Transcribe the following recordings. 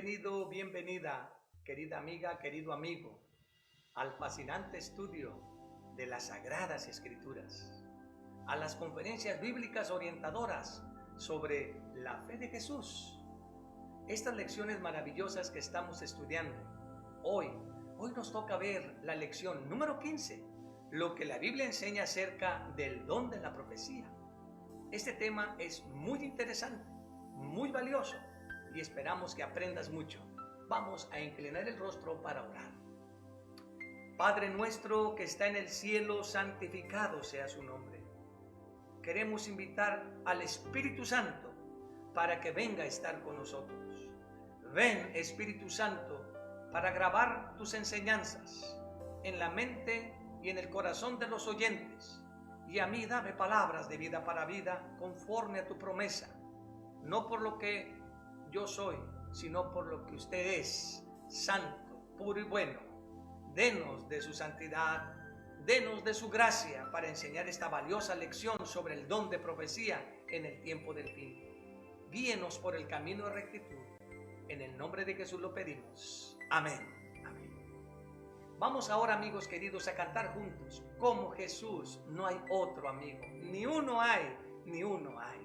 Bienvenido, bienvenida, querida amiga, querido amigo, al fascinante estudio de las Sagradas Escrituras, a las conferencias bíblicas orientadoras sobre la fe de Jesús. Estas lecciones maravillosas que estamos estudiando, hoy nos toca ver la lección número 15, lo que la Biblia enseña acerca del don de la profecía. Este tema es muy interesante, muy valioso, y esperamos que aprendas mucho. Vamos a inclinar el rostro para orar. Padre nuestro que está en el cielo, santificado sea su nombre. Queremos invitar al Espíritu Santo para que venga a estar con nosotros. Ven, Espíritu Santo, para grabar tus enseñanzas en la mente y en el corazón de los oyentes. Y a mí dame palabras de vida para vida conforme a tu promesa, no por lo que yo soy, sino por lo que usted es, santo, puro y bueno. Denos de su santidad, denos de su gracia para enseñar esta valiosa lección sobre el don de profecía en el tiempo del fin. Guíenos por el camino de rectitud. En el nombre de Jesús lo pedimos. Amén. Amén. Vamos ahora, amigos queridos, a cantar juntos. Como Jesús no hay otro amigo. Ni uno hay, ni uno hay.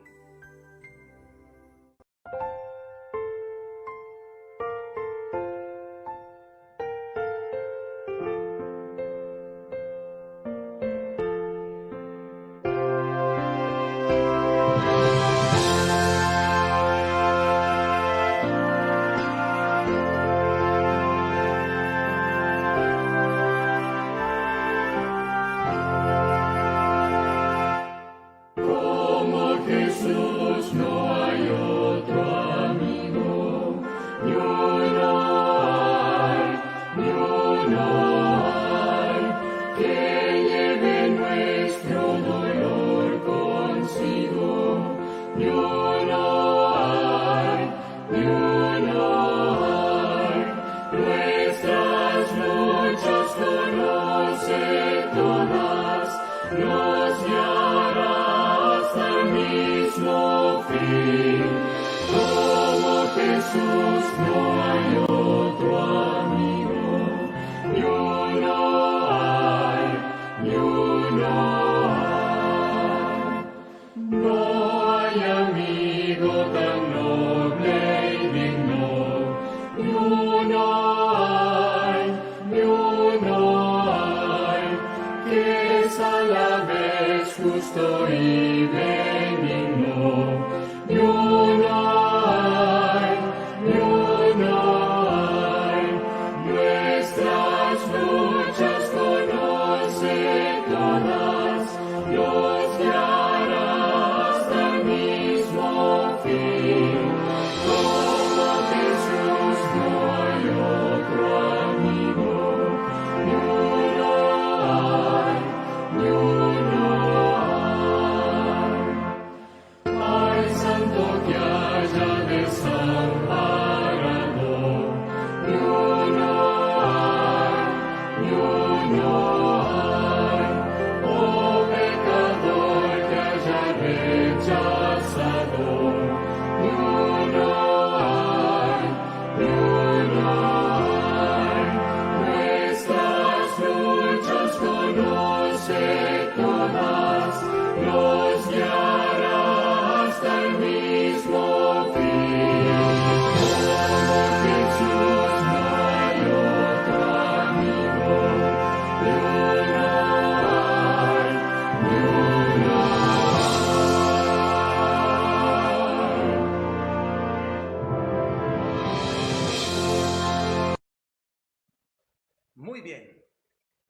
Muy bien.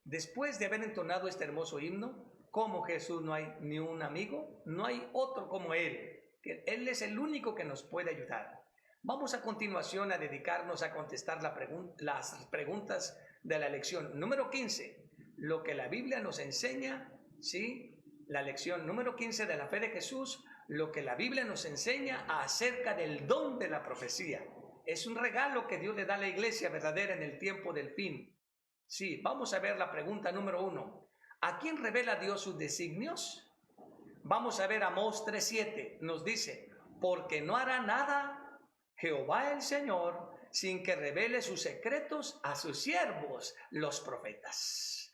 Después de haber entonado este hermoso himno, como Jesús no hay ni un amigo, no hay otro como Él, que Él es el único que nos puede ayudar. Vamos a continuación a dedicarnos a contestar las preguntas de la lección número 15, lo que la Biblia nos enseña, ¿sí? La lección número 15 de la fe de Jesús, lo que la Biblia nos enseña acerca del don de la profecía. Es un regalo que Dios le da a la iglesia verdadera en el tiempo del fin. Sí, vamos a ver la pregunta número 1. ¿A quién revela Dios sus designios? Vamos a ver Amós 3:7. Nos dice, porque no hará nada Jehová el Señor, sin que revele sus secretos a sus siervos, los profetas.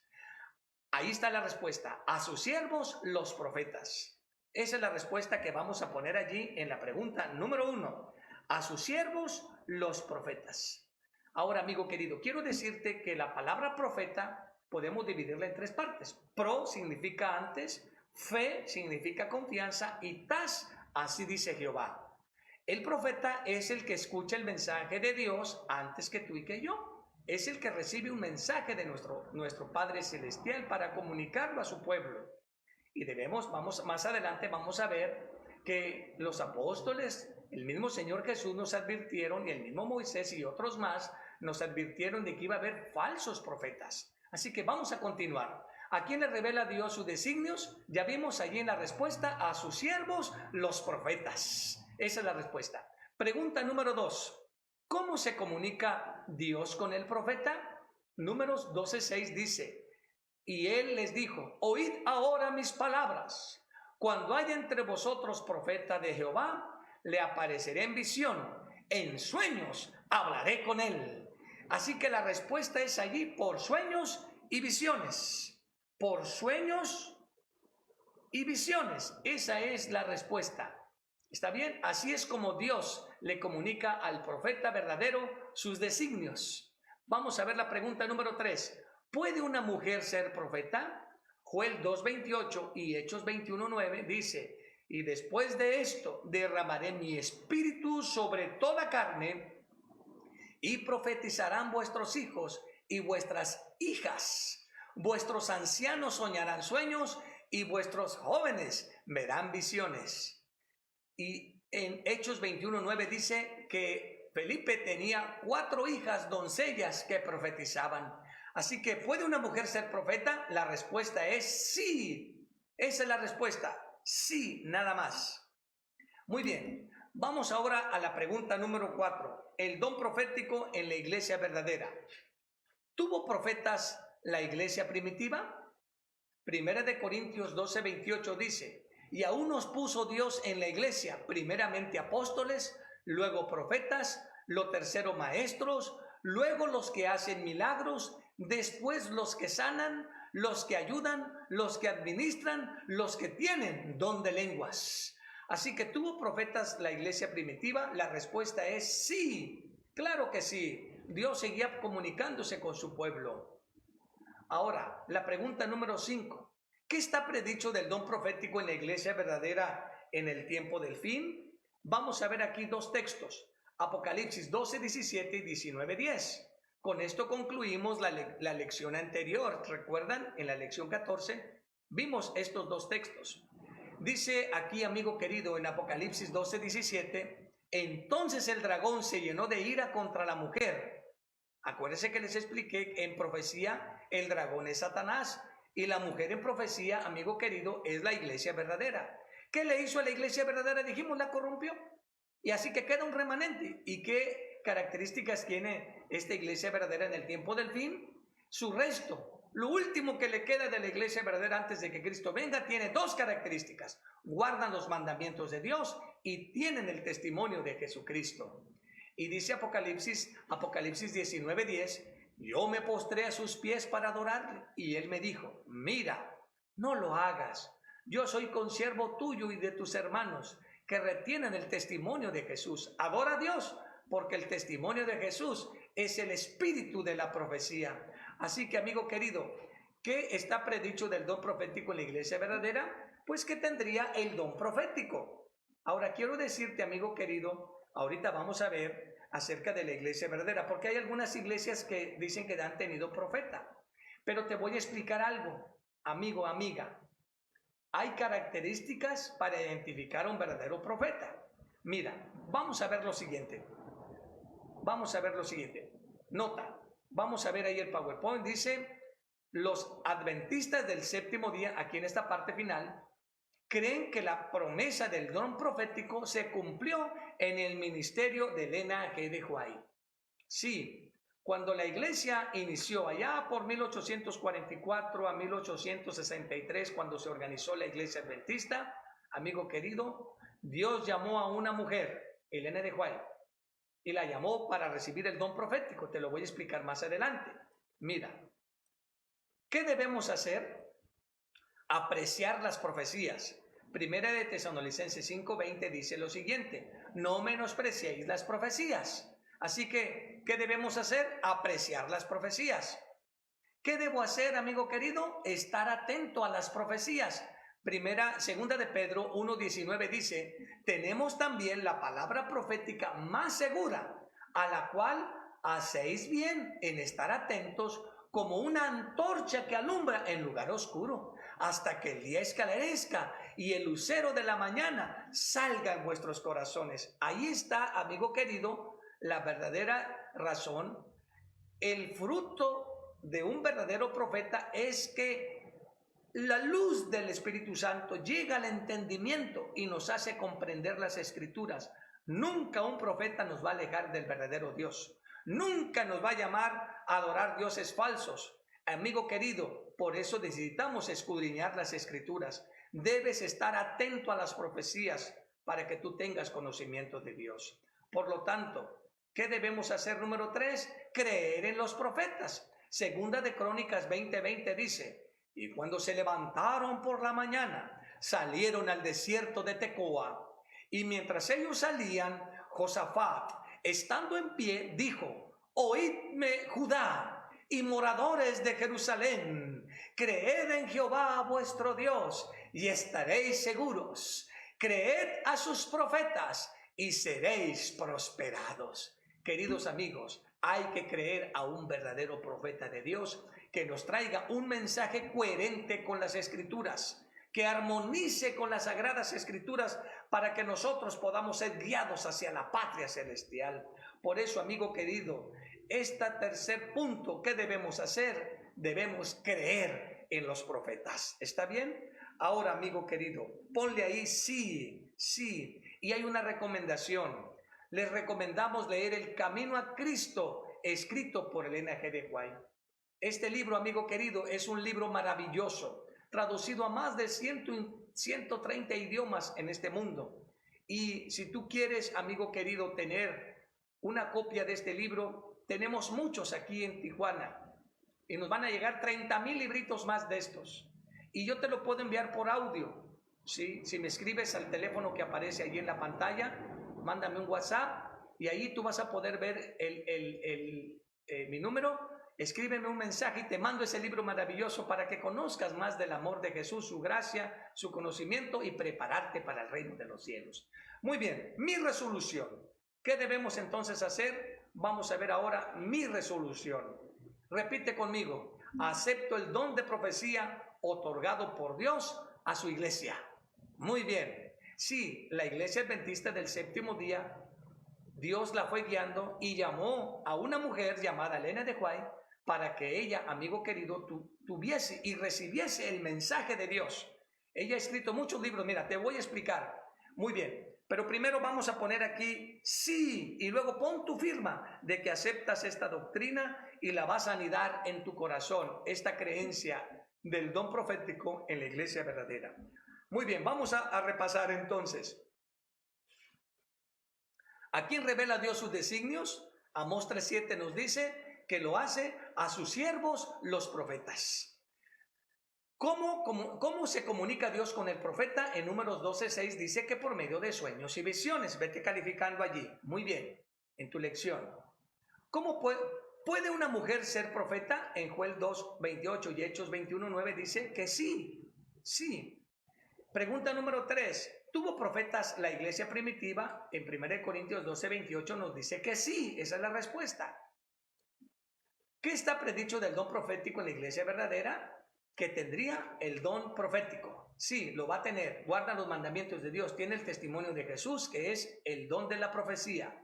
Ahí está la respuesta, a sus siervos, los profetas. Esa es la respuesta que vamos a poner allí en la pregunta número 1. A sus siervos, los profetas. Ahora, amigo querido, quiero decirte que la palabra profeta podemos dividirla en 3 partes. Pro significa antes, fe significa confianza y tas, así dice Jehová. El profeta es el que escucha el mensaje de Dios antes que tú y que yo. Es el que recibe un mensaje de nuestro Padre Celestial para comunicarlo a su pueblo. Y más adelante vamos a ver que los apóstoles, el mismo Señor Jesús nos advirtieron, y el mismo Moisés y otros más nos advirtieron de que iba a haber falsos profetas. Así que vamos a continuar. ¿A quién le revela Dios sus designios? Ya vimos allí en la respuesta, a sus siervos, los profetas. Esa es la respuesta. Pregunta número 2. ¿Cómo se comunica Dios con el profeta? Números 12:6 dice, y él les dijo, oíd ahora mis palabras. Cuando haya entre vosotros profeta de Jehová, le apareceré en visión, en sueños hablaré con él. Así que la respuesta es allí por sueños y visiones. Por sueños y visiones. Esa es la respuesta. ¿Está bien? Así es como Dios le comunica al profeta verdadero sus designios. Vamos a ver la pregunta número 3. ¿Puede una mujer ser profeta? Joel 2:28 y Hechos 21:9 dice, y después de esto derramaré mi espíritu sobre toda carne y profetizarán vuestros hijos y vuestras hijas. Vuestros ancianos soñarán sueños y vuestros jóvenes verán visiones. Y en Hechos 21:9 dice que Felipe tenía 4 hijas doncellas que profetizaban. Así que, ¿puede una mujer ser profeta? La respuesta es sí. Esa es la respuesta. Sí, nada más. Muy bien. Vamos ahora a la pregunta número 4. El don profético en la iglesia verdadera. ¿Tuvo profetas la iglesia primitiva? Primera de Corintios 12:28 dice, y aún nos puso Dios en la iglesia, primeramente apóstoles, luego profetas, lo tercero maestros, luego los que hacen milagros, después los que sanan, los que ayudan, los que administran, los que tienen don de lenguas. Así que, ¿tuvo profetas la iglesia primitiva? La respuesta es sí, claro que sí. Dios seguía comunicándose con su pueblo. Ahora, la pregunta número 5. ¿Qué está predicho del don profético en la iglesia verdadera en el tiempo del fin? Vamos a ver aquí 2 textos. Apocalipsis 12:17 y 19:10. Con esto concluimos la lección anterior. ¿Recuerdan? En la lección 14 vimos estos 2 textos. Dice aquí, amigo querido, en Apocalipsis 12:17, entonces el dragón se llenó de ira contra la mujer. Acuérdense que les expliqué, en profecía el dragón es Satanás y la mujer en profecía, amigo querido, es la iglesia verdadera. ¿Qué le hizo a la iglesia verdadera? Dijimos, la corrompió. Y así que queda un remanente. ¿Y qué características tiene esta iglesia verdadera en el tiempo del fin? Su resto. Lo último que le queda de la iglesia verdadera antes de que Cristo venga tiene 2 características. Guardan los mandamientos de Dios y tienen el testimonio de Jesucristo. Y dice Apocalipsis 19:10, yo me postré a sus pies para adorarle. Y él me dijo, mira, no lo hagas. Yo soy consiervo tuyo y de tus hermanos que retienen el testimonio de Jesús. Adora a Dios, porque el testimonio de Jesús es el espíritu de la profecía. Así que, amigo querido, ¿qué está predicho del don profético en la iglesia verdadera? Pues que tendría el don profético. Ahora quiero decirte, amigo querido, ahorita vamos a ver acerca de la iglesia verdadera, porque hay algunas iglesias que dicen que han tenido profeta. Pero te voy a explicar algo, amigo, amiga. Hay características para identificar a un verdadero profeta. Mira, vamos a ver lo siguiente. Nota, vamos a ver ahí el PowerPoint. Dice, los adventistas del séptimo día, aquí en esta parte final, creen que la promesa del don profético se cumplió en el ministerio de Elena G. de White. Sí, cuando la iglesia inició allá por 1844 a 1863, cuando se organizó la iglesia adventista, amigo querido, Dios llamó a una mujer, Elena de White, y la llamó para recibir el don profético. Te lo voy a explicar más adelante. Mira, ¿qué debemos hacer? Apreciar las profecías. Primera de Tesalonicenses 5:20 dice lo siguiente: no menospreciéis las profecías. Así que, ¿qué debemos hacer? Apreciar las profecías. ¿Qué debo hacer, amigo querido? Estar atento a las profecías. Segunda de Pedro 1:19 dice: tenemos también la palabra profética más segura, a la cual hacéis bien en estar atentos como una antorcha que alumbra en lugar oscuro, hasta que el día esclarezca y el lucero de la mañana salga en vuestros corazones. Ahí está, amigo querido, la verdadera razón. El fruto de un verdadero profeta es que la luz del Espíritu Santo llega al entendimiento y nos hace comprender las Escrituras. Nunca un profeta nos va a alejar del verdadero Dios. Nunca nos va a llamar a adorar dioses falsos. Amigo querido, por eso necesitamos escudriñar las Escrituras. Debes estar atento a las profecías para que tú tengas conocimiento de Dios. Por lo tanto, ¿qué debemos hacer? Número 3, creer en los profetas. Segunda de Crónicas 20:20 dice: y cuando se levantaron por la mañana, salieron al desierto de Tecoa. Y mientras ellos salían, Josafat, estando en pie, dijo: oídme, Judá y moradores de Jerusalén, creed en Jehová vuestro Dios y estaréis seguros. Creed a sus profetas y seréis prosperados. Queridos amigos, hay que creer a un verdadero profeta de Dios que nos traiga un mensaje coherente con las Escrituras, que armonice con las Sagradas Escrituras para que nosotros podamos ser guiados hacia la patria celestial. Por eso, amigo querido, este tercer punto, ¿qué debemos hacer? Debemos creer en los profetas. ¿Está bien? Ahora, amigo querido, ponle ahí sí, sí. Y hay una recomendación. Les recomendamos leer El Camino a Cristo, escrito por Elena G. de White. Este libro, amigo querido, es un libro maravilloso, traducido a más de 130 idiomas en este mundo. Y si tú quieres, amigo querido, tener una copia de este libro, tenemos muchos aquí en Tijuana y nos van a llegar 30,000 libritos más de estos. Y yo te lo puedo enviar por audio. ¿Sí? Si me escribes al teléfono que aparece allí en la pantalla, mándame un WhatsApp y ahí tú vas a poder ver mi número. Escríbeme un mensaje y te mando ese libro maravilloso para que conozcas más del amor de Jesús, su gracia, su conocimiento y prepararte para el reino de los cielos. Muy bien, mi resolución. ¿Qué debemos entonces hacer? Vamos a ver ahora mi resolución. Repite conmigo: acepto el don de profecía otorgado por Dios a su iglesia. Muy bien. Sí, la iglesia adventista del séptimo día, Dios la fue guiando y llamó a una mujer llamada Elena de White para que ella, amigo querido, tuviese y recibiese el mensaje de Dios. Ella ha escrito muchos libros. Mira, te voy a explicar. Muy bien, pero primero vamos a poner aquí sí, y luego pon tu firma de que aceptas esta doctrina y la vas a anidar en tu corazón, esta creencia del don profético en la iglesia verdadera. Muy bien, vamos a repasar entonces. ¿A quién revela Dios sus designios? Amós 3:7 nos dice que lo hace a sus siervos los profetas. ¿Cómo se comunica Dios con el profeta? En Números 12:6 dice que por medio de sueños y visiones. Vete calificando allí. Muy bien, en tu lección. ¿Cómo puede una mujer ser profeta? En Joel 2:28 y Hechos 21:9 dice que sí, sí. Pregunta número 3. ¿Tuvo profetas la iglesia primitiva? En 1 Corintios 12:28 nos dice que sí. Esa es la respuesta. ¿Qué está predicho del don profético en la iglesia verdadera? Que tendría el don profético. Sí, lo va a tener. Guarda los mandamientos de Dios. Tiene el testimonio de Jesús, que es el don de la profecía.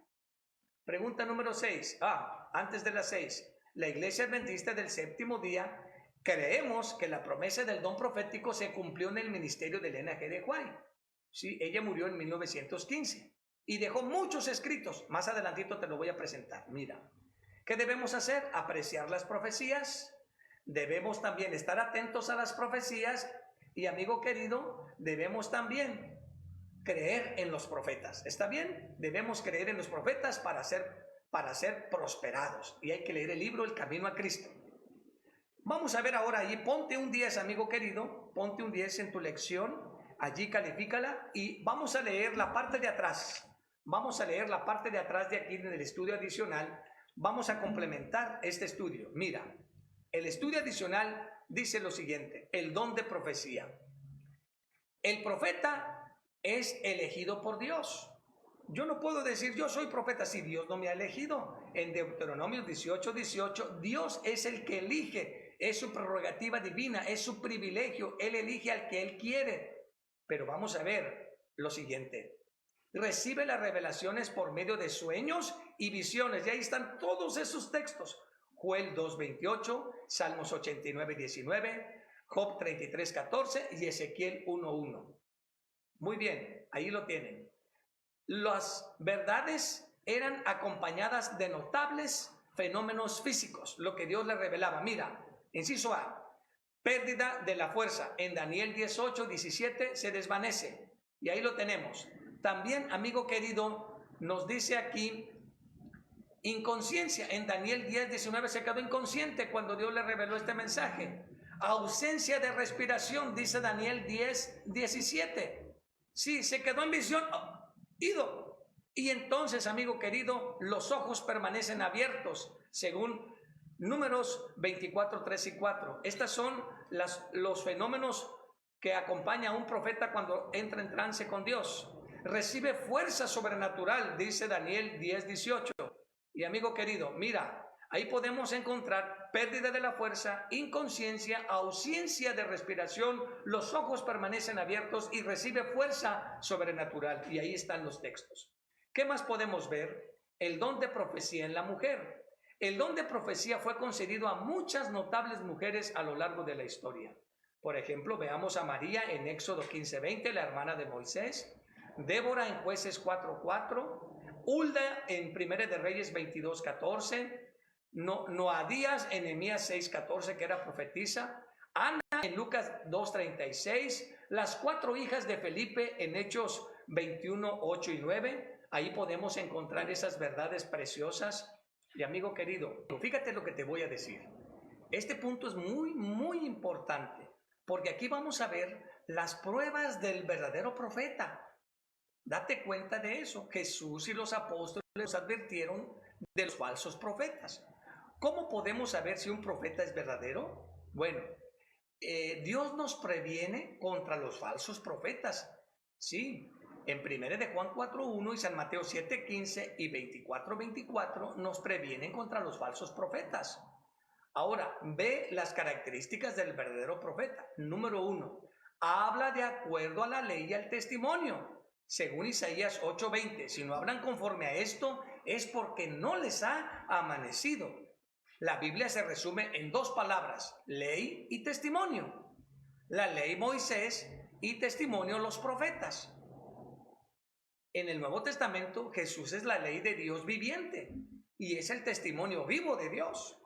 Pregunta número 6. Antes de las 6. La iglesia adventista del séptimo día, creemos que la promesa del don profético se cumplió en el ministerio de Elena G. de White. Sí, ella murió en 1915 y dejó muchos escritos. Más adelantito te lo voy a presentar. Mira, ¿qué debemos hacer? Apreciar las profecías. Debemos también estar atentos a las profecías y, amigo querido, debemos también creer en los profetas. ¿Está bien? Debemos creer en los profetas para ser prosperados. Y hay que leer el libro El Camino a Cristo. Vamos a ver ahora allí, ponte un 10, amigo querido, ponte un 10 en tu lección, allí califícala y vamos a leer la parte de atrás. Vamos a leer la parte de atrás de aquí en el estudio adicional. Vamos a complementar este estudio. Mira, el estudio adicional dice lo siguiente: el don de profecía. El profeta es elegido por Dios. Yo no puedo decir yo soy profeta si Dios no me ha elegido. En Deuteronomio 18:18, Dios es el que elige, es su prerrogativa divina, es su privilegio, Él elige al que Él quiere. Pero vamos a ver lo siguiente: recibe las revelaciones por medio de sueños y visiones, y ahí están todos esos textos. Joel 2:28, Salmos 89:19, Job 33:14 y Ezequiel 1:1. Muy bien, ahí lo tienen. Las verdades eran acompañadas de notables fenómenos físicos, lo que Dios le revelaba. Mira, inciso A, pérdida de la fuerza. En Daniel 18:17 se desvanece. Y ahí lo tenemos. También, amigo querido, nos dice aquí inconsciencia. En Daniel 10:19 se quedó inconsciente cuando Dios le reveló este mensaje. Ausencia de respiración, dice Daniel 10:17. Sí, se quedó en visión. Ido. Y entonces, amigo querido, los ojos permanecen abiertos, según Números 24, 3 y 4. Estos son los fenómenos que acompaña a un profeta cuando entra en trance con Dios. Recibe fuerza sobrenatural, dice Daniel 10:18. Y amigo querido, mira, ahí podemos encontrar pérdida de la fuerza, inconsciencia, ausencia de respiración, los ojos permanecen abiertos y recibe fuerza sobrenatural. Y ahí están los textos. ¿Qué más podemos ver? El don de profecía en la mujer. El don de profecía fue concedido a muchas notables mujeres a lo largo de la historia. Por ejemplo, veamos a María en Éxodo 15:20, la hermana de Moisés, Débora en Jueces 4:4, Hulda en Primera de Reyes 22:14, Noadías en Nehemías 6:14, que era profetisa, Ana en Lucas 2:36, las 4 hijas de Felipe en Hechos 21:8 y 9. Ahí podemos encontrar esas verdades preciosas. Y amigo querido, fíjate lo que te voy a decir. Este punto es muy, muy importante, porque aquí vamos a ver las pruebas del verdadero profeta. Date cuenta de eso. Jesús y los apóstoles los advirtieron de los falsos profetas. ¿Cómo podemos saber si un profeta es verdadero? Bueno, Dios nos previene contra los falsos profetas. Sí, en 1 de Juan 4:1 y San Mateo 7:15 y 24:24 nos previenen contra los falsos profetas. Ahora, ve las características del verdadero profeta. Número 1, habla de acuerdo a la ley y al testimonio. Según Isaías 8:20, si no hablan conforme a esto, es porque no les ha amanecido. La Biblia se resume en 2 palabras, ley y testimonio. La ley Moisés y testimonio los profetas. En el Nuevo Testamento, Jesús es la ley de Dios viviente y es el testimonio vivo de Dios.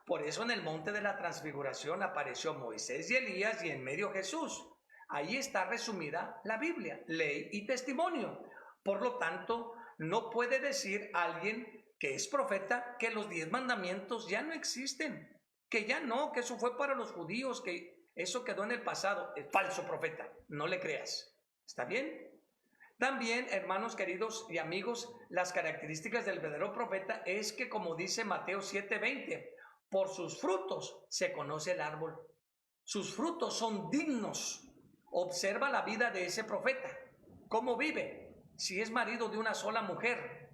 Por eso en el monte de la transfiguración apareció Moisés y Elías y en medio Jesús. Ahí está resumida la Biblia, ley y testimonio. Por lo tanto, no puede decir alguien que es profeta que los 10 mandamientos ya no existen, que ya no, que eso fue para los judíos, que eso quedó en el pasado. Es falso profeta, no le creas. ¿Está bien? También, hermanos queridos y amigos, las características del verdadero profeta es que, como dice Mateo 7:20, por sus frutos se conoce el árbol. Sus frutos son dignos. Observa la vida de ese profeta. ¿Cómo vive? Si es marido de una sola mujer,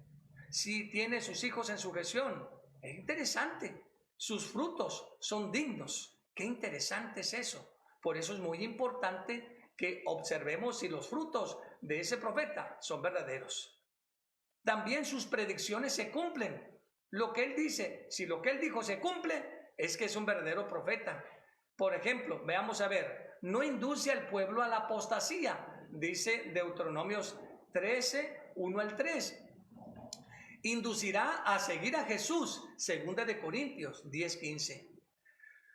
si tiene sus hijos en sujeción. Es interesante. Sus frutos son dignos. Qué interesante es eso. Por eso es muy importante que observemos si los frutos de ese profeta son verdaderos. También sus predicciones se cumplen. Lo que él dice, si lo que él dijo se cumple, es que es un verdadero profeta. Por ejemplo, veamos a ver, no induce al pueblo a la apostasía, dice Deuteronomios 13:1 al 3. Inducirá a seguir a Jesús, 2 de Corintios 10:15.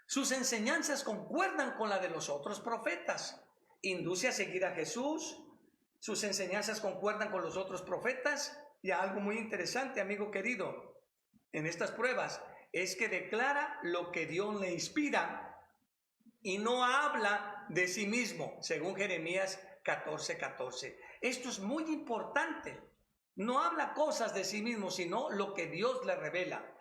Sus enseñanzas concuerdan con la de los otros profetas. Induce a seguir a Jesús, sus enseñanzas concuerdan con los otros profetas. Y algo muy interesante, amigo querido, en estas pruebas es que declara lo que Dios le inspira y no habla de sí mismo, según Jeremías 14:14. Esto es muy importante. No habla cosas de sí mismo, sino lo que Dios le revela.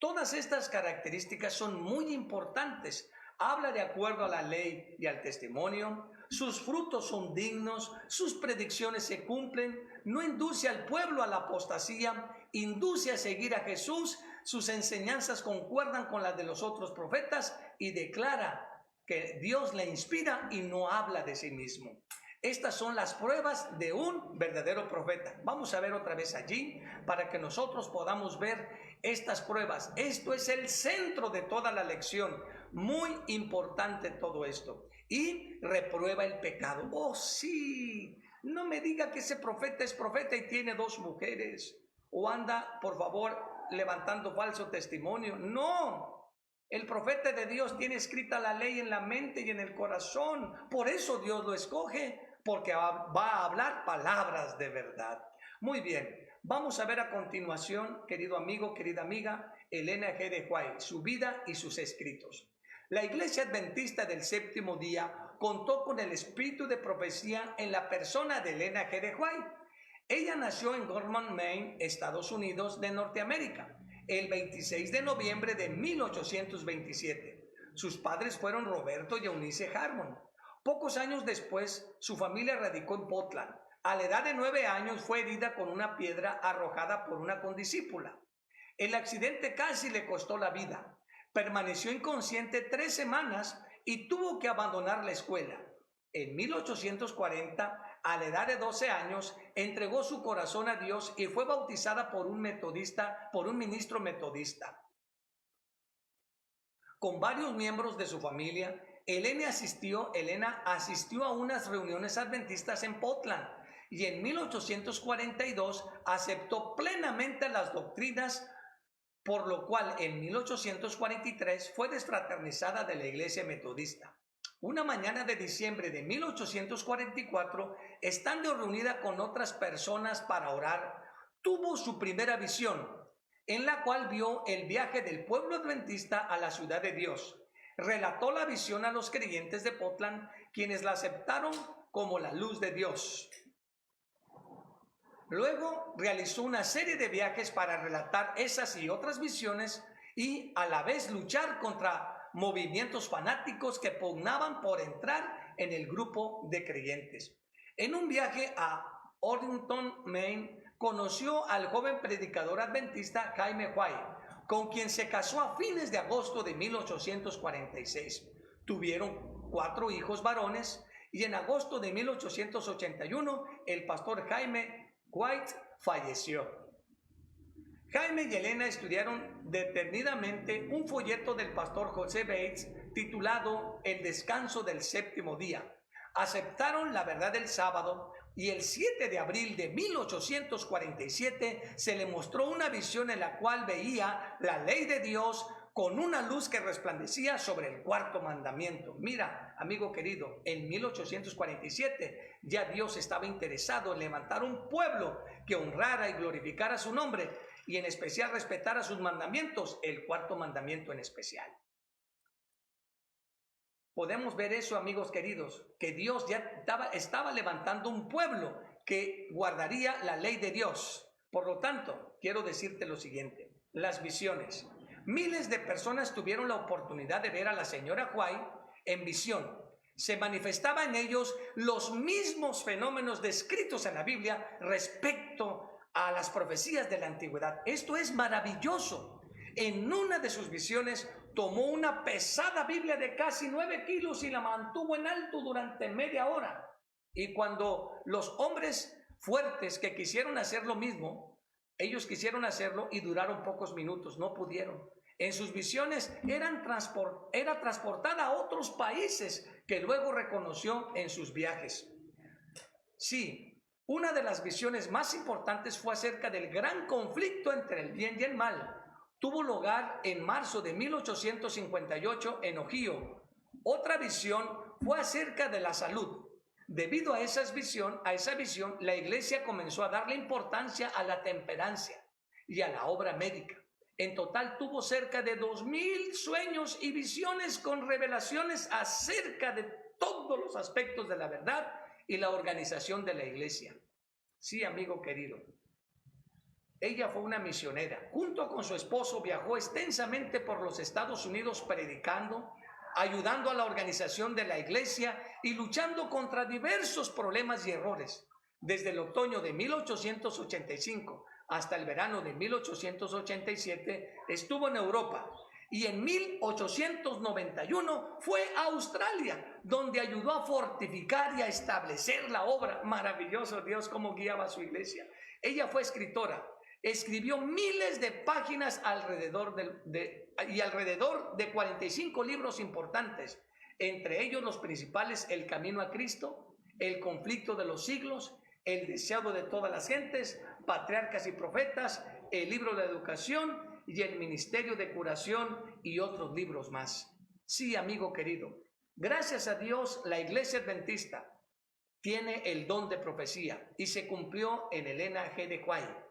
Todas estas características son muy importantes. Habla de acuerdo a la ley y al testimonio. Sus frutos son dignos, sus predicciones se cumplen, no induce al pueblo a la apostasía, induce a seguir a Jesús, sus enseñanzas concuerdan con las de los otros profetas y declara que Dios le inspira y no habla de sí mismo. Estas son las pruebas de un verdadero profeta. Vamos a ver otra vez allí para que nosotros podamos ver estas pruebas. Esto es el centro de toda la lección. Muy importante todo esto. Y reprueba el pecado. Oh, sí. No me diga que ese profeta es profeta y tiene 2 mujeres. O anda, por favor, levantando falso testimonio. No. El profeta de Dios tiene escrita la ley en la mente y en el corazón. Por eso Dios lo escoge, porque va a hablar palabras de verdad. Muy bien, vamos a ver a continuación, querido amigo, querida amiga, Elena G. de White, su vida y sus escritos. La Iglesia Adventista del Séptimo Día contó con el espíritu de profecía en la persona de Elena G. de White. Ella nació en Gorman, Maine, Estados Unidos de Norteamérica, el 26 de noviembre de 1827. Sus padres fueron Roberto y Eunice Harmon. Pocos años después, su familia radicó en Portland. A la edad de 9 años fue herida con una piedra arrojada por una condiscípula. El accidente casi le costó la vida. Permaneció inconsciente 3 semanas y tuvo que abandonar la escuela. En 1840, a la edad de 12 años, entregó su corazón a Dios y fue bautizada por un ministro metodista. Con varios miembros de su familia, Elena asistió a unas reuniones adventistas en Portland y en 1842 aceptó plenamente las doctrinas, por lo cual en 1843 fue desfraternizada de la iglesia metodista. Una mañana de diciembre de 1844, estando reunida con otras personas para orar, tuvo su primera visión, en la cual vio el viaje del pueblo adventista a la ciudad de Dios. Relató la visión a los creyentes de Portland, quienes la aceptaron como la luz de Dios. Luego realizó una serie de viajes para relatar esas y otras visiones y a la vez luchar contra movimientos fanáticos que pugnaban por entrar en el grupo de creyentes. En un viaje a Arlington, Maine, conoció al joven predicador adventista Jaime White, con quien se casó a fines de agosto de 1846. Tuvieron 4 hijos varones y en agosto de 1881 el pastor Jaime White falleció. Jaime y Elena estudiaron detenidamente un folleto del pastor José Bates titulado El descanso del séptimo día. Aceptaron la verdad del sábado y el 7 de abril de 1847 se le mostró una visión en la cual veía la ley de Dios con una luz que resplandecía sobre el 4º mandamiento. Mira, amigo querido, en 1847 ya Dios estaba interesado en levantar un pueblo que honrara y glorificara su nombre y en especial respetara sus mandamientos, el 4º mandamiento en especial. Podemos ver eso, amigos queridos, que Dios ya estaba levantando un pueblo que guardaría la ley de Dios. Por lo tanto, quiero decirte lo siguiente, las visiones. Miles de personas tuvieron la oportunidad de ver a la señora White en visión. Se manifestaba en ellos los mismos fenómenos descritos en la Biblia respecto a las profecías de la antigüedad. Esto es maravilloso. En una de sus visiones tomó una pesada Biblia de casi 9 kilos y la mantuvo en alto durante media hora. Y cuando los hombres fuertes que quisieron hacer lo mismo, ellos quisieron hacerlo y duraron pocos minutos, no pudieron. En sus visiones era transportada a otros países que luego reconoció en sus viajes. Sí, una de las visiones más importantes fue acerca del gran conflicto entre el bien y el mal. Tuvo lugar en marzo de 1858 en Ohio. Otra visión fue acerca de la salud. Debido a esa visión, la iglesia comenzó a darle importancia a la temperancia y a la obra médica. En total tuvo cerca de 2000 sueños y visiones con revelaciones acerca de todos los aspectos de la verdad y la organización de la iglesia. Sí, amigo querido, ella fue una misionera. Junto con su esposo viajó extensamente por los Estados Unidos predicando, ayudando a la organización de la iglesia y luchando contra diversos problemas y errores. Desde el otoño de 1885 hasta el verano de 1887 estuvo en Europa y en 1891 fue a Australia, donde ayudó a fortificar y a establecer la obra. Maravilloso Dios cómo guiaba a su iglesia. Ella fue escritora. Escribió miles de páginas alrededor de 45 libros importantes, entre ellos los principales: El camino a Cristo, El conflicto de los siglos, El deseado de todas las gentes, Patriarcas y profetas, El libro de educación y El ministerio de curación, y otros libros más. Sí, amigo querido, gracias a Dios la Iglesia Adventista tiene el don de profecía y se cumplió en Elena G. de White.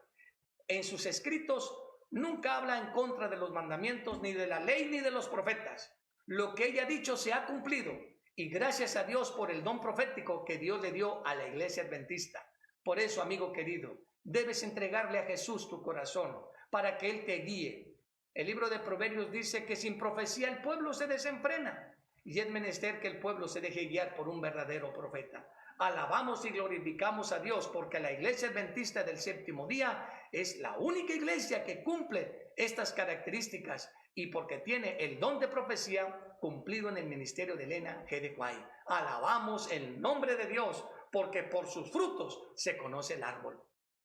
En sus escritos nunca habla en contra de los mandamientos, ni de la ley, ni de los profetas. Lo que ella ha dicho se ha cumplido, y gracias a Dios por el don profético que Dios le dio a la iglesia adventista. Por eso, amigo querido, debes entregarle a Jesús tu corazón para que Él te guíe. El libro de Proverbios dice que sin profecía el pueblo se desenfrena, y es menester que el pueblo se deje guiar por un verdadero profeta. Alabamos y glorificamos a Dios porque la iglesia adventista del séptimo día es la única iglesia que cumple estas características, y porque tiene el don de profecía cumplido en el ministerio de Elena G. de White. Alabamos el nombre de Dios porque por sus frutos se conoce el árbol.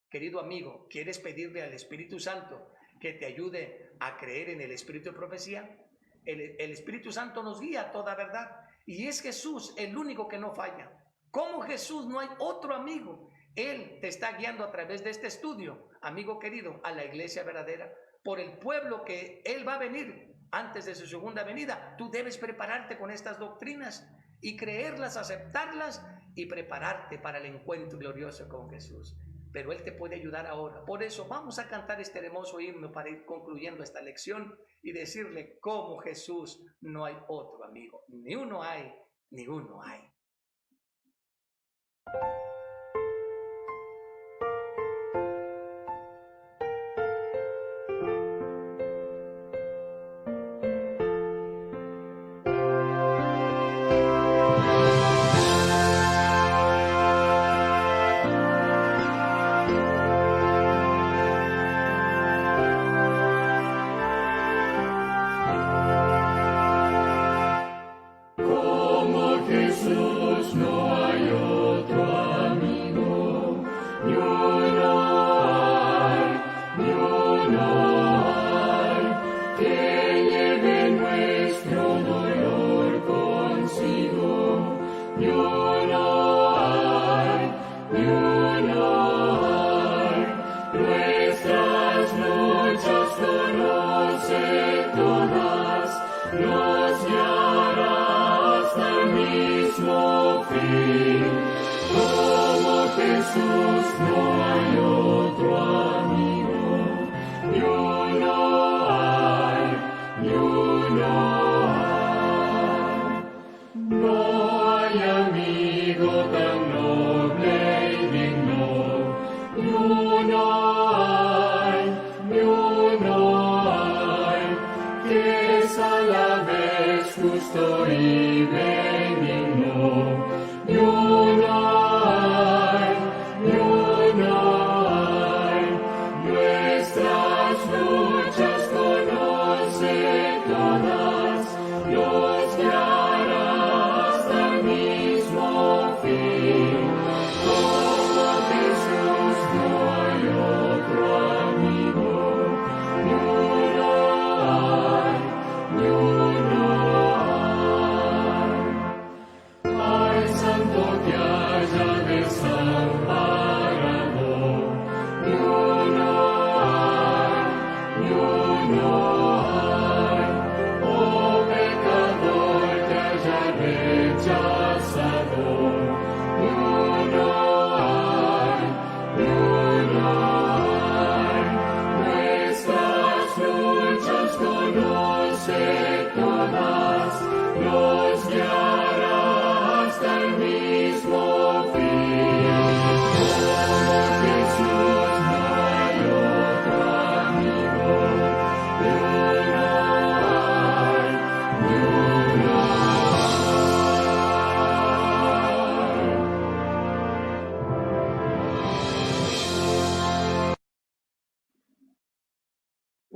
Querido amigo, ¿quieres pedirle al Espíritu Santo que te ayude a creer en el espíritu de profecía? El Espíritu Santo nos guía a toda verdad, y es Jesús el único que no falla. Como Jesús no hay otro amigo. Él te está guiando a través de este estudio, amigo querido, a la iglesia verdadera, por el pueblo que Él va a venir antes de su segunda venida. Tú debes prepararte con estas doctrinas y creerlas, aceptarlas y prepararte para el encuentro glorioso con Jesús. Pero Él te puede ayudar ahora. Por eso vamos a cantar este hermoso himno para ir concluyendo esta lección y decirle: como Jesús no hay otro amigo. Ni uno hay, ni uno hay. Justo y benigno,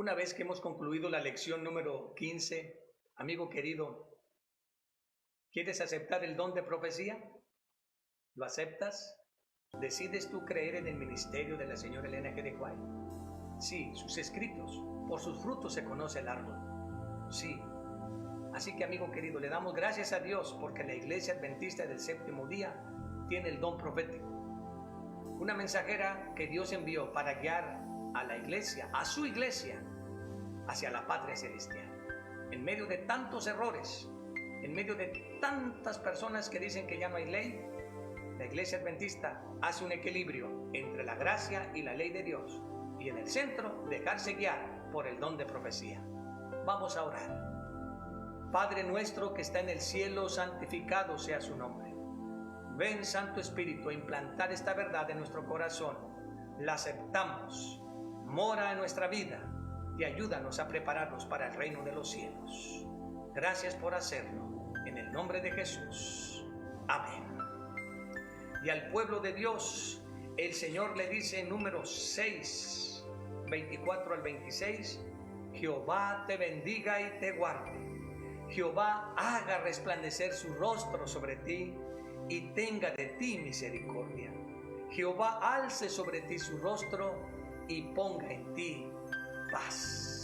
Una vez que hemos concluido la lección número 15, amigo querido, ¿quieres aceptar el don de profecía? ¿Lo aceptas? ¿Decides tú creer en el ministerio de la señora Elena G. de White? Sí, sus escritos. Por sus frutos se conoce el árbol. Sí. Así que, amigo querido, le damos gracias a Dios porque la Iglesia Adventista del Séptimo Día tiene el don profético. Una mensajera que Dios envió para guiar a la iglesia, a su iglesia, hacia la patria celestial. En medio de tantos errores, en medio de tantas personas que dicen que ya no hay ley, la Iglesia Adventista hace un equilibrio entre la gracia y la ley de Dios, y en el centro dejarse guiar por el don de profecía. Vamos a orar. Padre nuestro que está en el cielo, santificado sea su nombre. Ven, Santo Espíritu, a implantar esta verdad en nuestro corazón. La aceptamos, mora en nuestra vida y ayúdanos a prepararnos para el reino de los cielos. Gracias por hacerlo, en el nombre de Jesús. Amén. Y al pueblo de Dios, el Señor le dice en Números 6, 24 al 26, Jehová te bendiga y te guarde. Jehová haga resplandecer su rostro sobre ti y tenga de ti misericordia. Jehová alce sobre ti su rostro y ponga en ti paz.